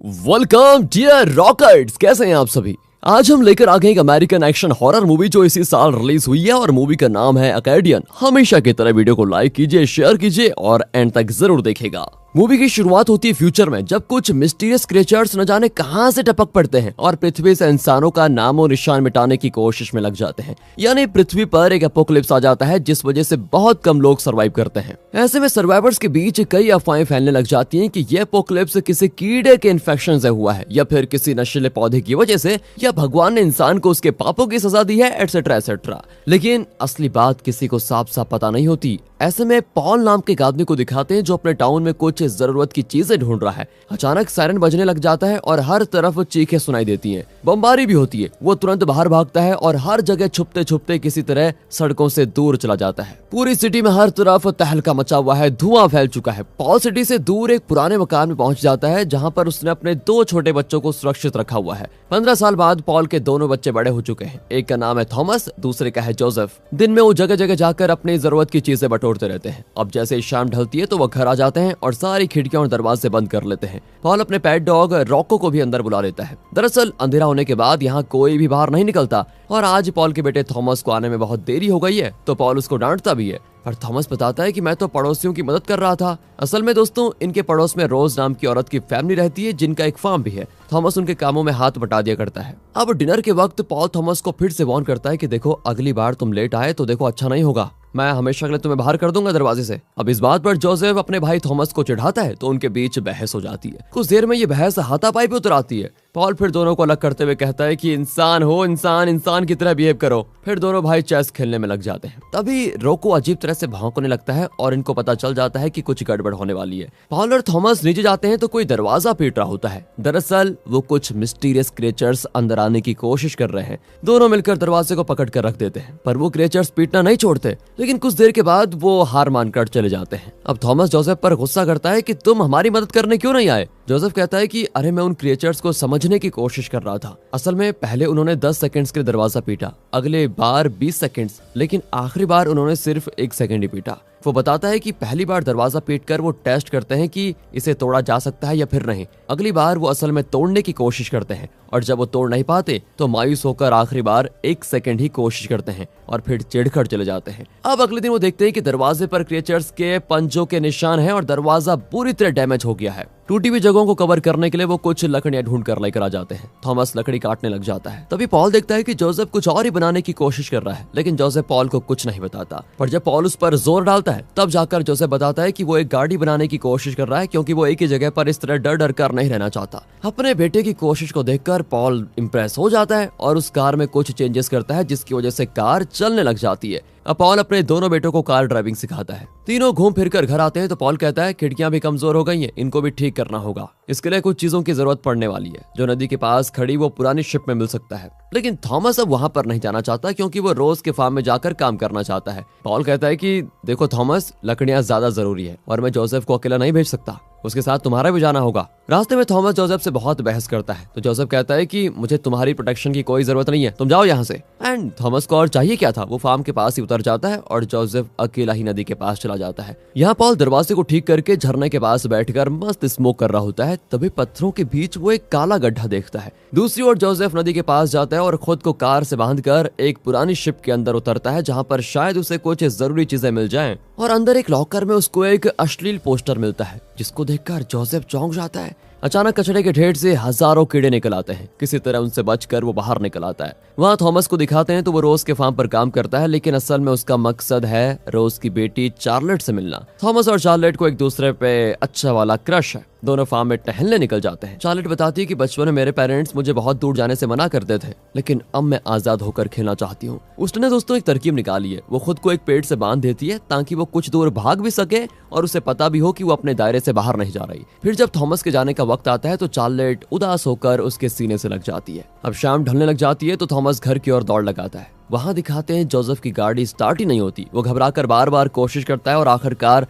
Welcome dear रॉकर्ट्स, कैसे हैं आप सभी। आज हम लेकर आ गए एक अमेरिकन एक्शन हॉरर मूवी जो इसी साल रिलीज हुई है और मूवी का नाम है अकैडियन। हमेशा की तरह वीडियो को लाइक कीजिए, शेयर कीजिए और एंड तक जरूर देखिएगा। मूवी की शुरुआत होती है फ्यूचर में, जब कुछ मिस्टीरियस क्रिएचर्स न जाने कहां से टपक पड़ते हैं और पृथ्वी से इंसानों का नामो निशान मिटाने की कोशिश में लग जाते हैं। यानी पृथ्वी पर एक एपोकलिप्स आ जाता है जिस वजह से बहुत कम लोग सर्वाइव करते हैं। ऐसे में सर्वाइवर्स के बीच कई अफवाहें फैलने लग जाती हैं कि यह एपोकलिप्स किसी कीड़े के इन्फेक्शन से हुआ है या फिर किसी नशीले पौधे की वजह से, या भगवान ने इंसान को उसके पापों की सजा दी है, एटसेट्रा एटसेट्रा। लेकिन असली बात किसी को साफ साफ पता नहीं होती। ऐसे में पॉल नाम के एक आदमी को दिखाते हैं जो अपने टाउन में कुछ जरूरत की चीजें ढूंढ रहा है। अचानक सायरन बजने लग जाता है और हर तरफ चीखें सुनाई देती हैं, बमबारी भी होती है। वो तुरंत बाहर भागता है और हर जगह छुपते छुपते किसी तरह सड़कों से दूर चला जाता है। पूरी सिटी में हर तरफ तहलका मचा हुआ है, धुआं फैल चुका है। पॉल सिटी से दूर एक पुराने मकान में पहुंच जाता है जहां पर उसने अपने 2 छोटे बच्चों को सुरक्षित रखा हुआ है। 15 साल बाद पॉल के दोनों बच्चे बड़े हो चुके हैं। एक का नाम है थॉमस, दूसरे का है जोसेफ। दिन में वो जगह जगह जाकर अपनी जरूरत की चीजें बटोरते रहते हैं। अब जैसे ही शाम ढलती है तो वो घर आ जाते हैं और सारी खिड़कियां और दरवाजे बंद कर लेते हैं। पॉल अपने पेट डॉग रॉको को भी अंदर बुला लेता है। दरअसल अंधेरा होने के बाद यहाँ कोई भी बाहर नहीं निकलता और आज पॉल के बेटे थॉमस को आने में बहुत देरी हो गई है, तो पॉल उसको डांटता भी है। पर थॉमस बताता है कि मैं तो पड़ोसियों की मदद कर रहा था। असल में दोस्तों, इनके पड़ोस में रोज नाम की औरत की फैमिली रहती है जिनका एक फार्म भी है। थॉमस उनके कामों में हाथ बटा दिया करता है। अब डिनर के वक्त पॉल थॉमस को फिर से वार्न करता है कि देखो, अगली बार तुम लेट आए तो देखो अच्छा नहीं होगा, मैं हमेशा के लिए तुम्हें बाहर कर दूंगा दरवाजे से। अब इस बात पर जोसेफ अपने भाई थॉमस को चिढ़ाता है तो उनके बीच बहस हो जाती है। कुछ देर में ये बहस हाथापाई पे उतर आती है। पॉल फिर दोनों को अलग करते हुए कहता है कि इंसान हो, इंसान की तरह बिहेव करो। फिर दोनों भाई चेस खेलने में लग जाते हैं। तभी रोको अजीब तरह से भौंकने लगता है और इनको पता चल जाता है कि कुछ गड़बड़ होने वाली है। पॉल और थॉमस नीचे जाते हैं तो कोई दरवाजा पीट रहा होता है। दरअसल वो कुछ मिस्टीरियस क्रिएचर्स अंदर आने की कोशिश कर रहे हैं। दोनों मिलकर दरवाजे को पकड़ कर रख देते हैं, पर वो क्रिएचर्स पीटना नहीं छोड़ते। लेकिन कुछ देर के बाद वो हार मानकर चले जाते हैं। अब थॉमस जोसेफ पर गुस्सा करता है कि तुम हमारी मदद करने क्यों नहीं आए। जोसेफ कहता है कि अरे मैं उन क्रिएचर्स को समझने की कोशिश कर रहा था। असल में पहले उन्होंने 10 सेकंड्स के लिए दरवाजा पीटा, अगले बार 20 सेकंड्स, लेकिन आखिरी बार उन्होंने सिर्फ 1 सेकंड ही पीटा। वो बताता है कि पहली बार दरवाजा पीटकर वो टेस्ट करते हैं कि इसे तोड़ा जा सकता है या फिर नहीं। अगली बार वो असल में तोड़ने की कोशिश करते हैं और जब वो तोड़ नहीं पाते तो मायूस होकर आखिरी बार 1 सेकंड ही कोशिश करते हैं और फिर चिढ़कर चले जाते हैं। अब अगले दिन वो देखते हैं कि दरवाजे पर क्रिएचर्स के पंजों के निशान हैं और दरवाजा पूरी तरह डैमेज हो गया है। टूटी हुई जगहों को कवर करने के लिए वो कुछ लकड़ियां ढूंढ कर लेकर आ जाते हैं। थॉमस लकड़ी काटने लग जाता है। तभी पॉल देखता है कि जोसेफ कुछ और ही बनाने की कोशिश कर रहा है, लेकिन जोसेफ पॉल को कुछ नहीं बताता। पर जब पॉल उस पर जोर डालता है तब जाकर जोसेफ बताता है कि वो एक गाड़ी बनाने की कोशिश कर रहा है, क्योंकि वो एक ही जगह पर इस तरह डर डर कर नहीं रहना चाहता। अपने बेटे की कोशिश को देखकर पॉल इंप्रेस हो जाता है और उस कार में कुछ चेंजेस करता है जिसकी वजह से कार चलने लग जाती है। अब पॉल अपने दोनों बेटों को कार ड्राइविंग सिखाता है। तीनों घूम फिर कर घर आते हैं तो पॉल कहता है खिड़कियां भी कमजोर हो गई हैं, इनको भी ठीक करना होगा। इसके लिए कुछ चीजों की जरूरत पड़ने वाली है जो नदी के पास खड़ी वो पुरानी शिप में मिल सकता है। लेकिन थॉमस अब वहां पर नहीं जाना चाहता क्योंकि वो रोज के फार्म में जाकर काम करना चाहता है। पॉल कहता है कि देखो थॉमस, लकड़ियां ज्यादा जरूरी है और मैं जोसेफ को अकेला नहीं भेज सकता, उसके साथ तुम्हारा भी जाना होगा। रास्ते में थॉमस जोसेफ से बहुत बहस करता है तो जोसेफ कहता है कि मुझे तुम्हारी प्रोटेक्शन की कोई जरूरत नहीं है, तुम जाओ यहाँ से। एंड थॉमस को और चाहिए क्या था, वो फार्म के पास ही उतर जाता है और जोसेफ अकेला ही नदी के पास चला जाता है। यहाँ पॉल दरवाजे को ठीक करके झरने के पास बैठकर मस्त स्मोक कर रहा होता है। तभी पत्थरों के बीच वो एक काला गड्ढा देखता है। दूसरी ओर जोसेफ नदी के पास जाता है और खुद को कार से बांधकर एक पुरानी शिप के अंदर उतरता है जहाँ पर शायद उसे कुछ जरूरी चीजें मिल जाएं। और अंदर एक लॉकर में उसको एक अश्लील पोस्टर मिलता है जिसको देखकर जोसेफ चौंक जाता है। अचानक कचरे के ढेर से हजारों कीड़े निकल आते हैं। किसी तरह उनसे बचकर वो बाहर निकल आता है। वहाँ थॉमस को दिखाते हैं तो वो रोज के फार्म पर काम करता है, लेकिन असल में उसका मकसद है रोज की बेटी चार्लेट से मिलना। थॉमस और चार्लेट को एक दूसरे पे अच्छा वाला क्रश है। दोनों फार्म में टहलने निकल जाते हैं। चार्लेट बताती है कि बचपन में मेरे पेरेंट्स मुझे बहुत दूर जाने से मना करते थे, लेकिन अब मैं आजाद होकर खेलना चाहती हूँ। उसने दोस्तों एक तरकीब निकाली है। वो खुद को एक पेड़ से बांध देती है ताकि वो कुछ दूर भाग भी सके और उसे पता भी हो कि वो अपने दायरे से बाहर नहीं जा रही। फिर जब थॉमस के जाने का वक्त आता है तो चार्लेट उदास होकर उसके सीने से लग जाती है। अब शाम ढलने लग जाती है तो थॉमस घर की ओर दौड़ लगाता है। वहां दिखाते हैं जोसेफ की गाड़ी स्टार्ट ही नहीं होती। वो घबराकर बार बार कोशिश करता है और आखिरकार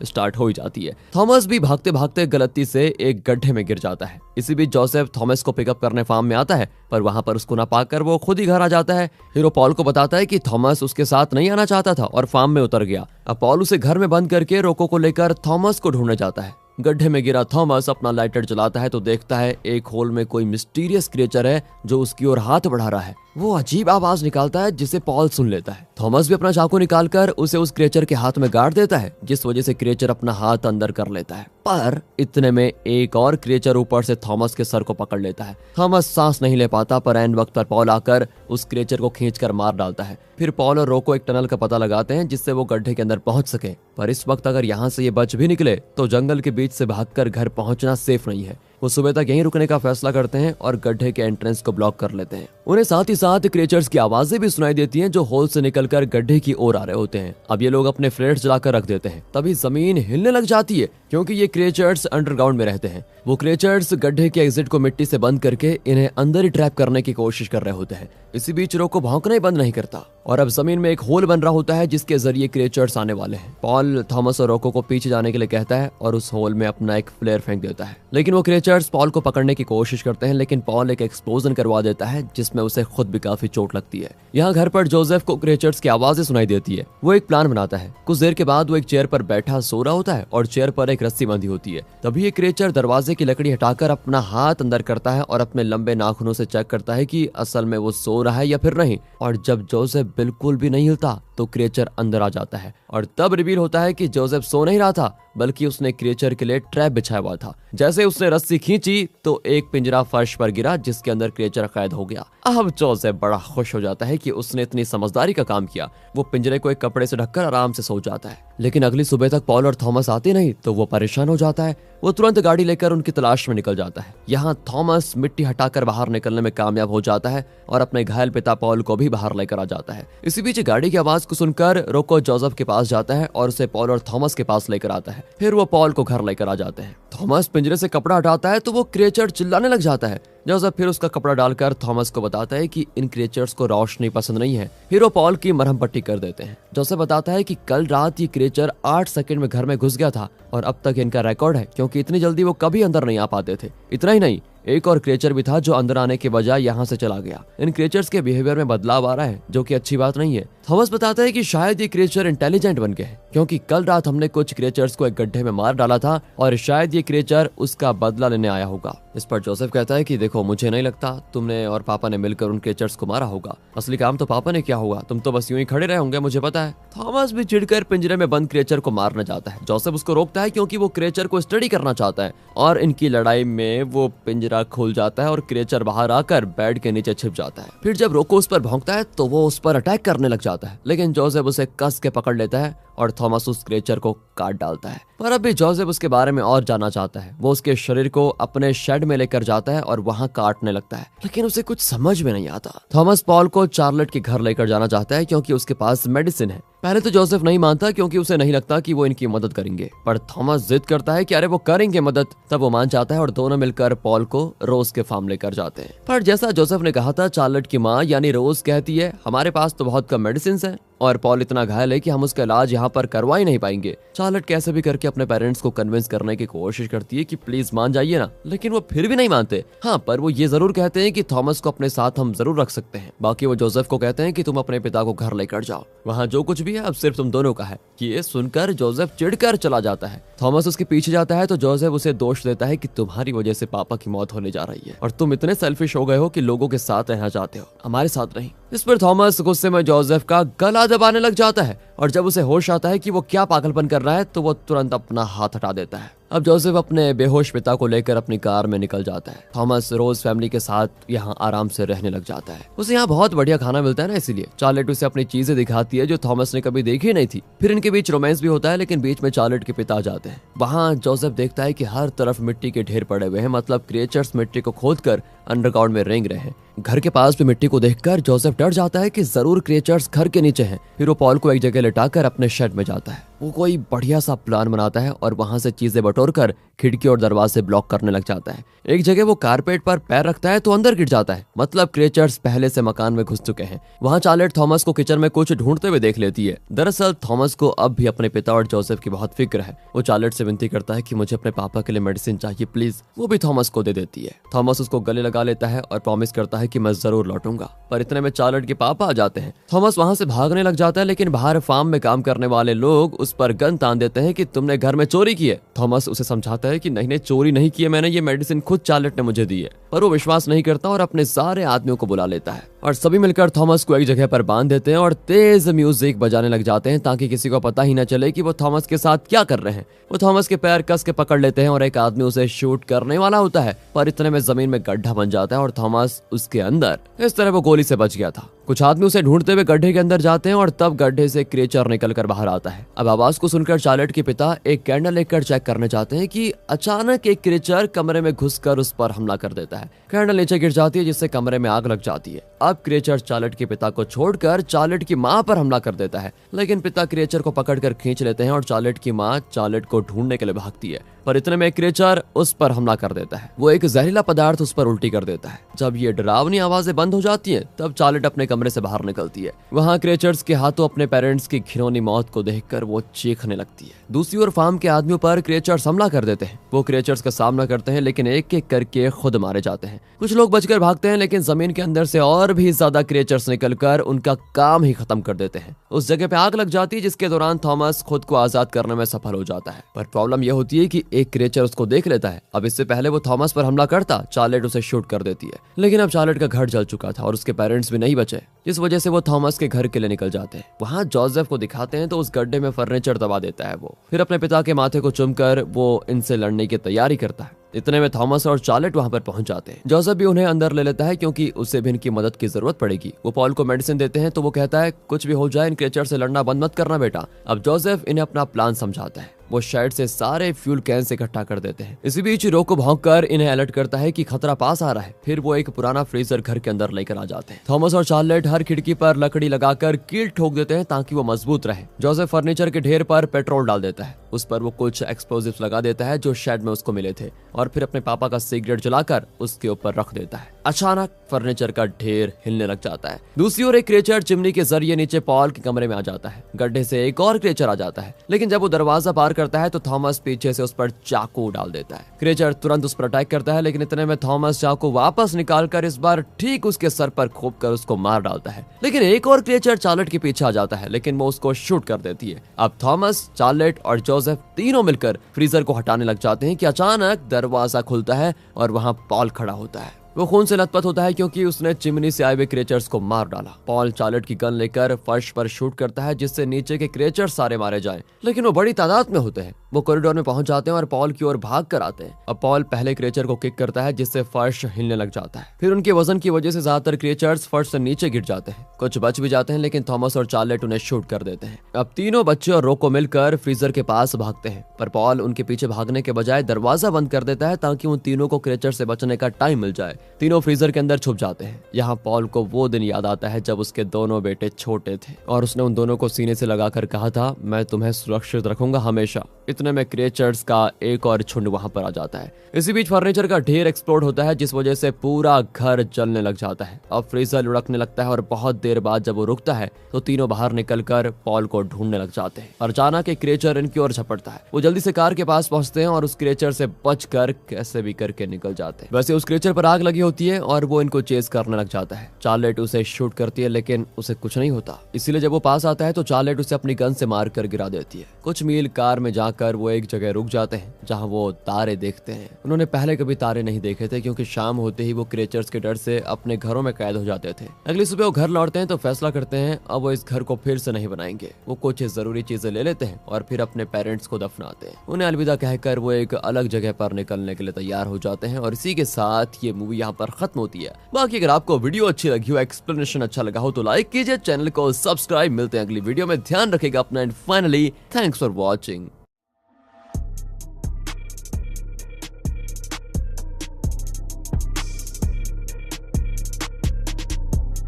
स्टार्ट हो ही जाती है। थॉमस भी भागते भागते गलती से एक गड्ढे में गिर जाता है। इसी बीच जोसेफ थॉमस को पिकअप करने फार्म में आता है, पर वहां पर उसको ना पाकर वो खुद ही घर आ जाता है। हीरो पॉल को बताता है कि थॉमस उसके साथ नहीं आना चाहता था और फार्म में उतर गया। अब पॉल उसे घर में बंद करके रोको को लेकर थॉमस को ढूंढने जाता है। गड्ढे में गिरा थॉमस अपना लाइटर जलाता है तो देखता है एक होल में कोई मिस्टीरियस क्रिएचर है जो उसकी ओर हाथ बढ़ा रहा है। वो अजीब आवाज निकालता है जिसे पॉल सुन लेता है। थॉमस भी अपना चाकू निकालकर उसे उस क्रिएचर के हाथ में गाड़ देता है, जिस वजह से क्रिएचर अपना हाथ अंदर कर लेता है। पर इतने में एक और क्रिएचर ऊपर से थॉमस के सर को पकड़ लेता है। थॉमस सांस नहीं ले पाता, पर एन वक्त पर पॉल आकर उस क्रिएचर को खींचकर मार डालता है। फिर पॉल और रोको एक टनल का पता लगाते हैं जिससे वो गड्ढे के अंदर पहुंच सके। पर इस वक्त अगर यहाँ से ये बच भी निकले तो जंगल के बीच से भागकर घर पहुंचना सेफ नहीं है। वो सुबह तक यहीं रुकने का फैसला करते हैं और गड्ढे के एंट्रेंस को ब्लॉक कर लेते हैं। उन्हें साथ ही साथ क्रिएचर्स की आवाजें भी सुनाई देती हैं जो होल से निकलकर गड्ढे की ओर आ रहे होते हैं। अब ये लोग अपने फ्लैट्स जलाकर रख देते हैं। तभी जमीन हिलने लग जाती है क्योंकि ये क्रिएचर्स अंडरग्राउंड में रहते हैं। वो क्रिएचर्स गड्ढे के एग्जिट को मिट्टी से बंद करके इन्हें अंदर ही ट्रैप करने की कोशिश कर रहे होते हैं। इसी बीच रोको भौंकना ही बंद नहीं करता और अब जमीन में एक होल बन रहा होता है जिसके जरिए क्रिएचर्स आने वाले हैं। पॉल थॉमस और रोको को पीछे जाने के लिए कहता है और उस होल में अपना एक फ्लेयर फेंक देता है, लेकिन वो क्रिएचर्स पॉल को पकड़ने की कोशिश करते हैं, लेकिन पॉल एक एक्सप्लोजन करवा देता है जिसमें उसे खुद भी काफी चोट लगती है। यहाँ घर पर जोसेफ को क्रिएचर्स की आवाजें सुनाई देती है। वो एक प्लान बनाता है। कुछ देर के बाद वो एक चेयर पर बैठा सो रहा होता है और चेयर पर एक रस्सी बंधी होती है। तभी एक क्रिएचर दरवाजे की लकड़ी हटाकर अपना हाथ अंदर करता है और अपने लंबे नाखूनों से चेक करता है कि असल में वो सो रहा है या फिर नहीं। और जब जोसेफ बिल्कुल भी नहीं हिलता तो क्रिएचर अंदर आ जाता है और तब रिवील होता है कि जोसेफ सो नहीं रहा था, बल्कि उसने क्रिएचर के लिए ट्रैप बिछाया हुआ था। जैसे उसने रस्सी खींची तो एक पिंजरा फर्श पर गिरा जिसके अंदर क्रिएचर कैद हो गया। अब जोसेफ बड़ा खुश हो जाता है कि उसने इतनी समझदारी का काम किया। वो पिंजरे को एक कपड़े से ढककर आराम से सो जाता है। लेकिन अगली सुबह तक पॉल और थॉमस आते नहीं तो वो परेशान हो जाता है। वो तुरंत गाड़ी लेकर उनकी तलाश में निकल जाता है। यहाँ थॉमस मिट्टी हटाकर बाहर निकलने में कामयाब हो जाता है और अपने घायल पिता पॉल को भी बाहर लेकर आ जाता है। इसी बीच गाड़ी की आवाज को सुनकर रोको जोसेफ के पास जाता है और उसे पॉल और थॉमस के पास लेकर आता है। फिर वो पॉल को घर लेकर आ जाते हैं। थॉमस पिंजरे से कपड़ा हटाता है तो वो क्रिएचर चिल्लाने लग जाता है। जोसेफ फिर उसका कपड़ा डालकर थॉमस को बताता है कि इन क्रिएचर्स को रोशनी पसंद नहीं है। फिर वो पॉल की मरहम पट्टी कर देते हैं। जोसेफ बताता है कि कल रात ये क्रिएचर 8 सेकंड में घर में घुस गया था और अब तक इनका रिकॉर्ड है क्योंकि इतनी जल्दी वो कभी अंदर नहीं आ पाते थे। इतना ही नहीं, एक और क्रिएचर भी था जो अंदर आने के बजाय यहाँ से चला गया। इन क्रिएचर्स के बिहेवियर में बदलाव आ रहा है जो कि अच्छी बात नहीं है। थॉमस बताता है कि शायद ये क्रिएचर इंटेलिजेंट बन गए हैं क्योंकि कल रात हमने कुछ क्रिएचर्स को एक गड्ढे में मार डाला था और शायद ये क्रिएचर उसका बदला लेने आया होगा। इस पर जोसेफ कहता है कि देखो, मुझे नहीं लगता तुमने और पापा ने मिलकर उन क्रिएचर्स को मारा होगा। असली काम तो पापा ने किया होगा, तुम तो बस यूं ही खड़े रहे होंगे, मुझे पता है। थॉमस भी चिढ़कर पिंजरे में बंद क्रिएचर को मारना चाहता है। जोसेफ उसको रोकता है क्योंकि वो क्रिएचर को स्टडी करना चाहता है और इनकी लड़ाई में वो पिंजरा खुल जाता है और क्रिएचर बाहर आकर बेड के नीचे छिप जाता है। फिर जब रोको उस पर भौंकता है तो वो उस पर अटैक करने लग जाता है, लेकिन जोसेफ उसे कस के पकड़ लेता है और थॉमस उस क्रिएचर को काट डालता है। पर अब भी जोसेफ उसके बारे में और जानना चाहता है। वो उसके शरीर को अपने शेड में लेकर जाता है और वहां काटने लगता है, लेकिन उसे कुछ समझ में नहीं आता। थॉमस पॉल को चार्लेट के घर लेकर जाना चाहता है क्योंकि उसके पास मेडिसिन है। पहले तो जोसेफ नहीं मानता क्योंकि उसे नहीं लगता कि वो इनकी मदद करेंगे, पर थॉमस जिद करता है कि अरे वो करेंगे मदद। तब वो मान जाता है और दोनों मिलकर पॉल को रोज के फार्म लेकर जाते हैं। पर जैसा जोसेफ ने कहा था, चार्लेट की माँ यानी रोज कहती है हमारे पास तो बहुत कम मेडिसिन है और पॉल इतना घायल है कि हम उसका इलाज यहाँ पर करवा ही नहीं पाएंगे। चार्लेट कैसे भी करके अपने पेरेंट्स को कन्विंस करने की कोशिश करती है कि प्लीज मान जाइए ना, लेकिन वो फिर भी नहीं मानते। हाँ, पर वो ये जरूर कहते हैं कि थॉमस को अपने साथ हम जरूर रख सकते हैं। बाकी वो जोसेफ को कहते हैं कि तुम अपने पिता को घर लेकर जाओ, वहाँ जो कुछ भी है अब सिर्फ तुम दोनों का है। ये सुनकर जोसेफ चिढ़कर चला जाता है। थॉमस उसके पीछे जाता है तो जोसेफ उसे दोष देता है कि तुम्हारी वजह से पापा की मौत होने जा रही है और तुम इतने सेल्फिश हो गए हो कि लोगों के साथ रहना चाहते हो, हमारे साथ नहीं। इस पर थॉमस गुस्से में जोसेफ का गला दबाने लग जाता है और जब उसे होश आता है कि वो क्या पागलपन कर रहा है तो वो तुरंत अपना हाथ हटा देता है। अब जोसेफ अपने बेहोश पिता को लेकर अपनी कार में निकल जाता है। थॉमस रोज फैमिली के साथ यहाँ आराम से रहने लग जाता है। उसे यहाँ बहुत बढ़िया खाना मिलता है ना, इसीलिए चार्लेट उसे अपनी चीजें दिखाती है जो थॉमस ने कभी देखी नहीं थी। फिर इनके बीच रोमांस भी होता है, लेकिन बीच में चार्लेट के पिता आ जाते हैं। वहाँ जोसेफ देखता है कि हर तरफ मिट्टी के ढेर पड़े हुए हैं, मतलब क्रिएचर्स मिट्टी को खोदकर अंडरग्राउंड में रेंग रहे हैं। घर के पास भी मिट्टी को देखकर जोसेफ डर जाता है कि जरूर क्रिएचर्स घर के नीचे हैं। फिर वो पॉल को एक जगह लिटाकर अपने शेड में जाता है। वो कोई बढ़िया सा प्लान बनाता है और वहां से चीजें बटोरकर खिड़की और दरवाजे ब्लॉक करने लग जाता है। एक जगह वो कारपेट पर पैर रखता है तो अंदर गिर जाता है, मतलब क्रिएचर्स पहले से मकान में घुस चुके हैं। वहाँ चार्लेट थॉमस को किचन में कुछ ढूंढते हुए देख लेती है। दरअसल थॉमस को अब भी अपने पिता और जोसेफ की बहुत फिक्र है। वो चार्लेट से विनती करता है कि मुझे अपने पापा के लिए मेडिसिन चाहिए प्लीज। वो भी थॉमस को दे देती है। थॉमस उसको गले लगा लेता है और प्रॉमिस करता है कि मैं जरूर लौटूंगा। पर इतने में चार्लेट के पापा आ जाते हैं। थॉमस वहां से भागने लग जाता है, लेकिन बाहर फार्म में काम करने वाले लोग उस पर गन तान देते हैं कि तुमने घर में चोरी की है। थॉमस उसे समझाता है कि नहीं चोरी नहीं की है मैंने, ये मेडिसिन खुद चार्लेट ने मुझे दी है। पर वो विश्वास नहीं करता और अपने सारे आदमियों को बुला लेता है और सभी मिलकर थॉमस को एक जगह पर बांध देते हैं और तेज म्यूजिक बजाने लग जाते हैं ताकि किसी को पता ही न चले कि वो थॉमस के साथ क्या कर रहे हैं। वो थॉमस के पैर कस के पकड़ लेते हैं और एक आदमी उसे शूट करने वाला होता है, पर इतने में जमीन में गड्ढा बन जाता है और थॉमस उसके अंदर। इस तरह वो गोली से बच गया था। कुछ आदमी उसे ढूंढते हुए गड्ढे के अंदर जाते हैं और तब गड्ढे से क्रिएचर निकल कर बाहर आता है। अब आवाज को सुनकर चार्लेट के पिता एक कैंडल लेकर चेक करने जाते हैं कि अचानक एक क्रिएचर कमरे में घुसकर उस पर हमला कर देता है। कैंडल नीचे गिर जाती है जिससे कमरे में आग लग जाती है। अब क्रिएचर चार्लेट के पिता को छोड़कर चार्लेट की मां पर हमला कर देता है, लेकिन पिता क्रिएचर को पकड़कर खींच लेते हैं और चार्लेट की मां चार्लेट को ढूंढने के लिए भागती है। पर इतने में क्रिएचर उस पर हमला कर देता है। वो एक जहरीला पदार्थ उस पर उल्टी कर देता है। जब ये डरावनी आवाजें बंद हो जाती हैं, तब चार्लेट अपने कमरे से बाहर निकलती है। वहां क्रिएचर्स के हाथों अपने पेरेंट्स की घिनौनी मौत को देखकर वो चीखने लगती है। दूसरी ओर फार्म के आदमियों पर क्रिएचर्स हमला कर देते हैं। वो क्रिएचर्स का सामना करते हैं, लेकिन एक एक करके खुद मारे जाते हैं। कुछ लोग बचकर भागते हैं, लेकिन जमीन के अंदर से और भी ज्यादा क्रिएचर्स निकलकर उनका काम ही खत्म कर देते हैं। उस जगह पे आग लग जाती है, जिसके दौरान थॉमस खुद को आजाद करने में सफल हो जाता है। पर प्रॉब्लम यह होती है कि एक क्रिएचर उसको देख लेता है। अब इससे पहले वो थॉमस पर हमला करता, चार्लेट उसे शूट कर देती है, लेकिन अब चार्लेट का घर जल चुका था और उसके पेरेंट्स भी नहीं बचे, जिस वजह से वो थॉमस के घर के लिए निकल जाते हैं। वहां जोसेफ को दिखाते हैं तो उस गड्ढे में फर्नीचर दबा देता है वो। फिर अपने पिता के माथे को चूमकर वो इनसे लड़ने की तैयारी करता है। इतने में थॉमस और चार्लेट वहां पर पहुंच जाते हैं। जोसेफ भी उन्हें अंदर ले लेता है क्योंकि उसे भी इनकी मदद की जरूरत पड़ेगी। वो पॉल को मेडिसिन देते हैं तो वो कहता है कुछ भी हो जाए इन क्रिएचर से लड़ना बंद मत करना बेटा। अब जोसेफ इन्हें अपना प्लान समझाता है। वो शेड से सारे फ्यूल कैन से इकट्ठा कर देते हैं। इसी बीच रोको भौंककर इन्हें अलर्ट करता है कि खतरा पास आ रहा है। फिर वो एक पुराना फ्रीजर घर के अंदर लेकर आ जाते हैं। थॉमस और चार्लेट हर खिड़की पर लकड़ी लगाकर कील ठोक देते हैं ताकि वो मजबूत रहे। जोसेफ फर्नीचर के ढेर पर पेट्रोल डाल देता है। उस पर वो कुछ एक्सप्लोजिव्स लगा देता है जो शेड में उसको मिले थे, और फिर अपने पापा का सिगरेट जलाकर उसके ऊपर रख देता है। अचानक फर्नीचर का ढेर हिलने लग जाता है। दूसरी ओर एक क्रिएचर चिमनी के जरिए नीचे पॉल के कमरे में आ जाता है। गड्ढे से एक और क्रिएचर आ जाता है, लेकिन जब वो दरवाजा पार करता है तो थॉमस पीछे से उस पर चाकू डाल देता है। क्रिएचर तुरंत उस पर अटैक करता है, लेकिन इतने में थॉमस चाकू वापस निकालकर इस बार ठीक उसके सर पर खोपकर उसको मार डालता है। लेकिन एक और क्रिएचर चार्लेट के पीछे आ जाता है, लेकिन वो उसको शूट कर देती है। अब थॉमस, चार्लेट और जोसेफ तीनों मिलकर फ्रीजर को हटाने लग जाते हैं कि अचानक दरवाजा खुलता है और वहां पॉल खड़ा होता है। वो खून से लथपथ होता है क्योंकि उसने चिमनी से आए हुए क्रिएचर्स को मार डाला। पॉल चार्लेट की गन लेकर फर्श पर शूट करता है जिससे नीचे के क्रिएचर्स सारे मारे जाएं, लेकिन वो बड़ी तादाद में होते हैं। वो कॉरिडोर में पहुंच जाते हैं और पॉल की ओर भाग कर आते हैं। अब पॉल पहले क्रिएचर को किक करता है जिससे फर्श हिलने लग जाता है। फिर उनके वजन की वजह से ज्यादातर क्रिएचर्स फर्श से नीचे गिर जाते हैं। कुछ बच भी जाते हैं, लेकिन थॉमस और चार्लेट उन्हें शूट कर देते हैं। अब तीनों बच्चे और रोको मिलकर फ्रीजर के पास भागते हैं, पर पॉल उनके पीछे भागने के बजाय दरवाजा बंद कर देता है ताकि उन तीनों को क्रिएचर से बचने का टाइम मिल जाए। तीनों फ्रीजर के अंदर छुप जाते हैं। यहाँ पॉल को वो दिन याद आता है जब उसके दोनों बेटे छोटे थे और उसने उन दोनों को सीने से लगाकर कहा था, मैं तुम्हें सुरक्षित रखूंगा हमेशा। इतने में क्रिएचर्स का एक और झुंड वहां पर आ जाता है। इसी बीच फर्नीचर का ढेर एक्सप्लोड होता है जिस वजह से पूरा घर जलने लग जाता है। अब फ्रीजर लुढ़कने लगता है और बहुत देर बाद जब वो रुकता है तो तीनों बाहर निकलकर पॉल को ढूंढने लग जाते हैं। और अचानक एक क्रिएचर इनकी ओर झपटता है। वो जल्दी से कार के पास पहुंचते हैं और उस क्रिएचर से बचकर कैसे भी करके निकल जाते हैं। वैसे उस क्रिएचर पर आग लगी होती है और वो इनको चेस करने लग जाता है। चार्लेट उसे शूट करती है, लेकिन उसे कुछ नहीं होता। इसीलिए जब वो पास आता है तो चार्लेट उसे अपनी गन से मारकर गिरा देती है। कुछ मील कार में जाकर वो एक जगह रुक जाते हैं जहां वो तारे देखते हैं। उन्होंने पहले कभी तारे नहीं देखे थे क्योंकि शाम होते ही वो क्रिएचर्स के डर से अपने घरों में कैद हो जाते थे। अगली सुबह वो घर लौटते हैं तो फैसला करते हैं अब वो इस घर को फिर से नहीं बनाएंगे। वो कुछ जरूरी चीजें ले लेते हैं और फिर अपने पेरेंट्स को दफनाते हैं। उन्हें अलविदा कहकर वो एक अलग जगह पर निकलने के लिए तैयार हो जाते हैं और इसी के साथ ये मूवी यहाँ पर खत्म होती है। बाकी अगर आपको वीडियो अच्छी लगी हो, एक्सप्लेनेशन अच्छा लगा हो तो लाइक कीजिए, चैनल को सब्सक्राइब। मिलते हैं अगली वीडियो में, ध्यान रखिएगा अपना and finally thanks for watching.